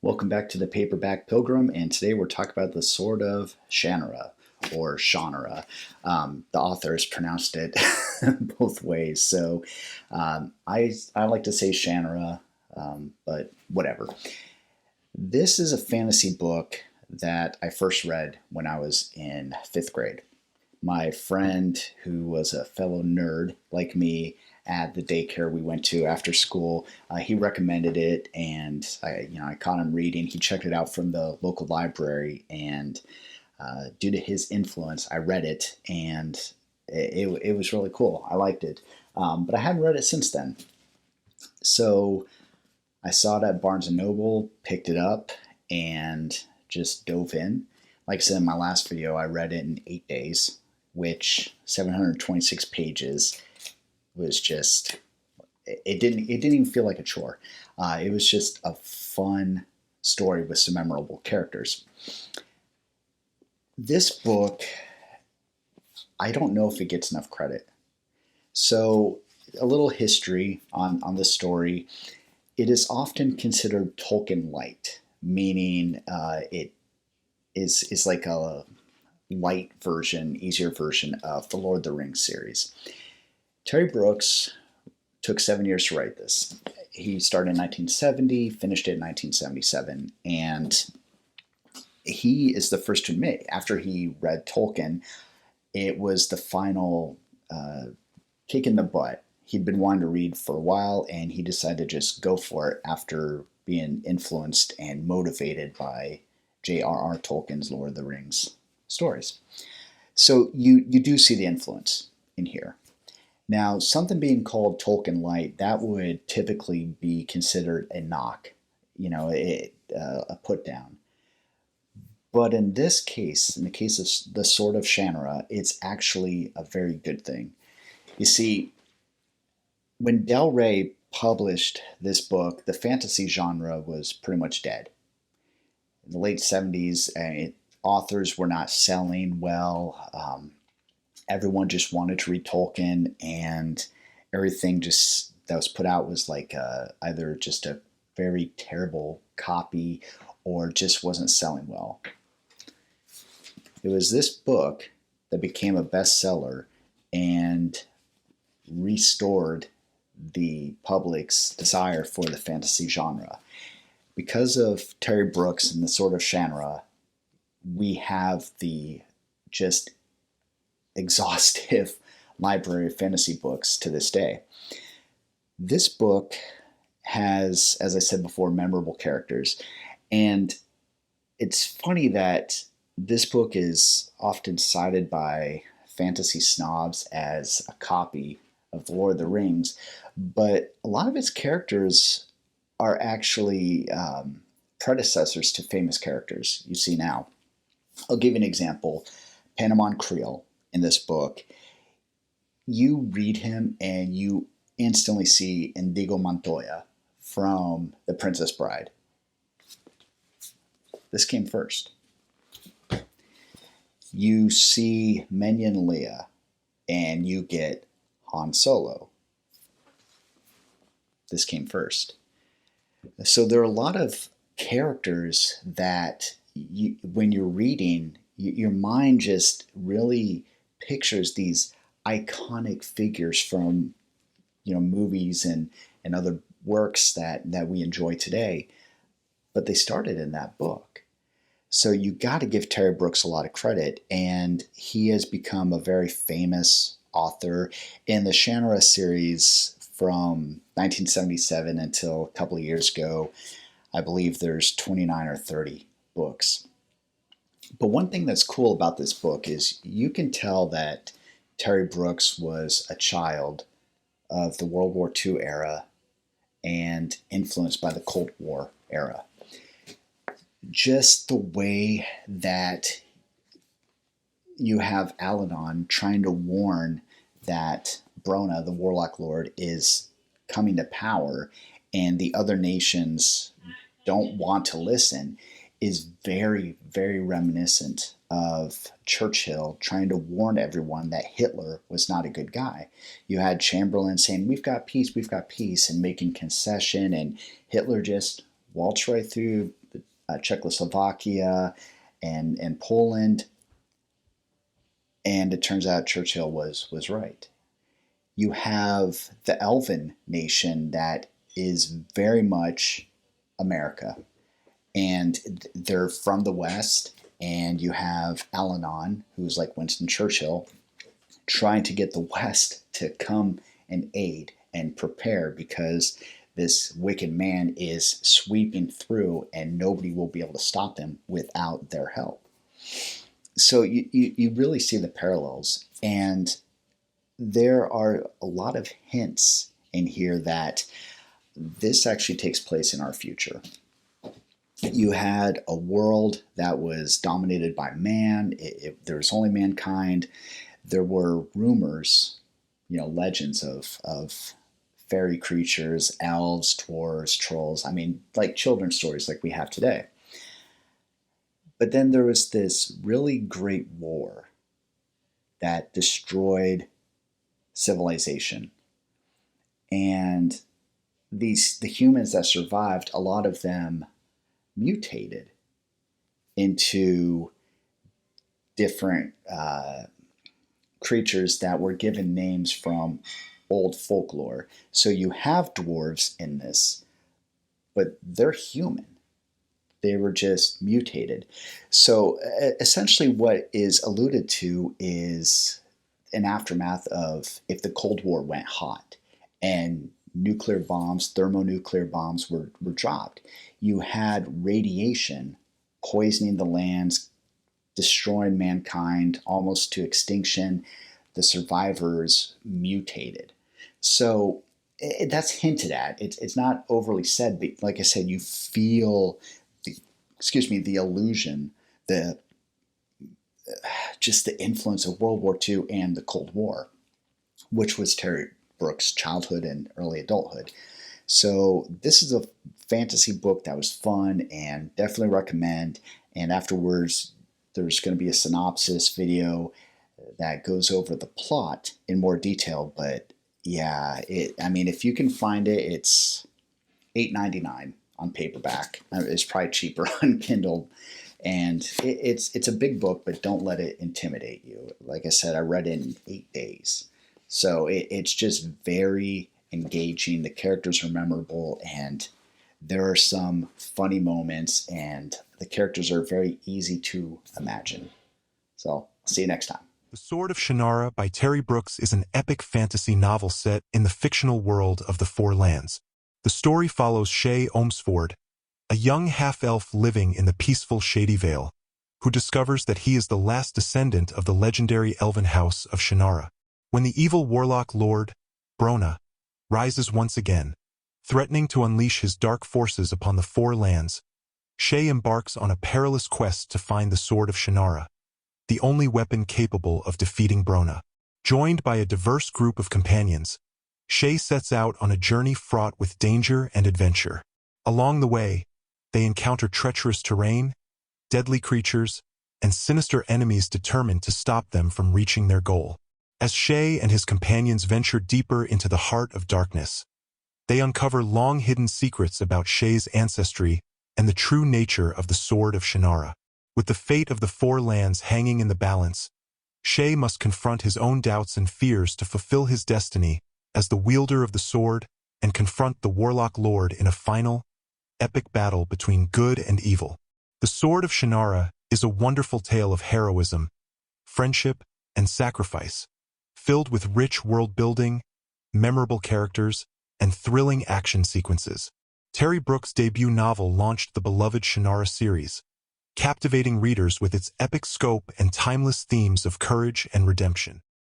Welcome back to the Paperback Pilgrim, and today we're talking about the Sword of Shannara, or Shannara. The authors pronounced it both ways, so I like to say Shannara, but whatever. This is a fantasy book that I first read when I was in fifth grade. My friend, who was a fellow nerd like me at the daycare we went to after school, he recommended it, and I caught him reading. He checked it out from the local library, and due to his influence, I read it, and it was really cool. I liked it, but I hadn't read it since then. So I saw it at Barnes and Noble, picked it up, and just dove in. Like I said in my last video, I read it in 8 days, which 726 pages was just it didn't even feel like a chore. It was just a fun story with some memorable characters. This book, I don't know if it gets enough credit. So a little history on this story. It is often considered Tolkien-Lite, meaning it is like a light version, easier version of the Lord of the Rings series. Terry Brooks took 7 years to write this. He started in 1970, finished it in 1977, and he is the first to admit, after he read Tolkien, it was the final kick in the butt. He'd been wanting to read for a while, and he decided to just go for it after being influenced and motivated by J.R.R. Tolkien's Lord of the Rings stories. So you do see the influence in here. Now, something being called Tolkien-Lite, that would typically be considered a knock, a put down. But in this case, in the case of the Sword of Shannara, it's actually a very good thing. You see, when Del Rey published this book, the fantasy genre was pretty much dead. In the late 70s, authors were not selling well. Everyone just wanted to read Tolkien, and everything just that was put out was like either just a very terrible copy or just wasn't selling well. It was this book that became a bestseller and restored the public's desire for the fantasy genre. Because of Terry Brooks and the Sword of Shannara, we have the just exhaustive library of fantasy books to this day. This book has, as I said before, memorable characters. And it's funny that this book is often cited by fantasy snobs as a copy of The Lord of the Rings, but a lot of its characters are actually predecessors to famous characters you see now. I'll give you an example. Panamon Creel in this book, you read him and you instantly see Indigo Montoya from The Princess Bride. This came first. You see Menion Leia and you get Han Solo. This came first. So there are a lot of characters that when you're reading, your mind just really pictures these iconic figures from movies and other works that we enjoy today, but they started in that book. So you got to give Terry Brooks a lot of credit, and he has become a very famous author. In the Shannara series from 1977 until a couple of years ago, I believe there's 29 or 30 books. But one thing that's cool about this book is you can tell that Terry Brooks was a child of the World War II era and influenced by the Cold War era. Just the way that you have Aladon trying to warn that Brona, the Warlock Lord, is coming to power and the other nations don't want to listen is very, very reminiscent of Churchill trying to warn everyone that Hitler was not a good guy. You had Chamberlain saying, we've got peace, and making concession, and Hitler just waltzed right through the Czechoslovakia and Poland, and it turns out Churchill was right. You have the Elven nation that is very much America, and they're from the West. And you have Al-Anon, who's like Winston Churchill, trying to get the West to come and aid and prepare, because this wicked man is sweeping through and nobody will be able to stop him without their help. So you really see the parallels. And there are a lot of hints in here that this actually takes place in our future. You had a world that was dominated by man. There was only mankind. There were rumors, legends of fairy creatures, elves, dwarves, trolls. I mean, like children's stories like we have today. But then there was this really great war that destroyed civilization. And the humans that survived, a lot of them mutated into different creatures that were given names from old folklore. So you have dwarves in this, but they're human. They were just mutated. So essentially what is alluded to is an aftermath of if the Cold War went hot and nuclear bombs, thermonuclear bombs were dropped. You had radiation poisoning the lands, destroying mankind almost to extinction. The survivors mutated. So that's hinted at. It's not overly said, but like I said, you feel the illusion, just the influence of World War II and the Cold War, which was Terry Brooks' childhood and early adulthood. So this is a fantasy book that was fun and definitely recommend. And afterwards, there's going to be a synopsis video that goes over the plot in more detail. But yeah, if you can find it, it's $8.99 on paperback. It's probably cheaper on Kindle. And it's a big book, but don't let it intimidate you. Like I said, I read it in 8 days. So it's just very engaging. The characters are memorable, and there are some funny moments, and the characters are very easy to imagine. So see you next time. The Sword of Shannara by Terry Brooks is an epic fantasy novel set in the fictional world of the Four Lands. The story follows Shay Omsford, a young half-elf living in the peaceful Shady Vale, who discovers that he is the last descendant of the legendary elven house of Shannara. When the evil warlock lord, Brona, rises once again, threatening to unleash his dark forces upon the Four Lands, Shay embarks on a perilous quest to find the Sword of Shannara, the only weapon capable of defeating Brona. Joined by a diverse group of companions, Shay sets out on a journey fraught with danger and adventure. Along the way, they encounter treacherous terrain, deadly creatures, and sinister enemies determined to stop them from reaching their goal. As Shay and his companions venture deeper into the heart of darkness, they uncover long-hidden secrets about Shay's ancestry and the true nature of the Sword of Shannara. With the fate of the Four Lands hanging in the balance, Shay must confront his own doubts and fears to fulfill his destiny as the wielder of the sword and confront the Warlock Lord in a final, epic battle between good and evil. The Sword of Shannara is a wonderful tale of heroism, friendship, and sacrifice, filled with rich world-building, memorable characters, and thrilling action sequences. Terry Brooks' debut novel launched the beloved Shannara series, captivating readers with its epic scope and timeless themes of courage and redemption.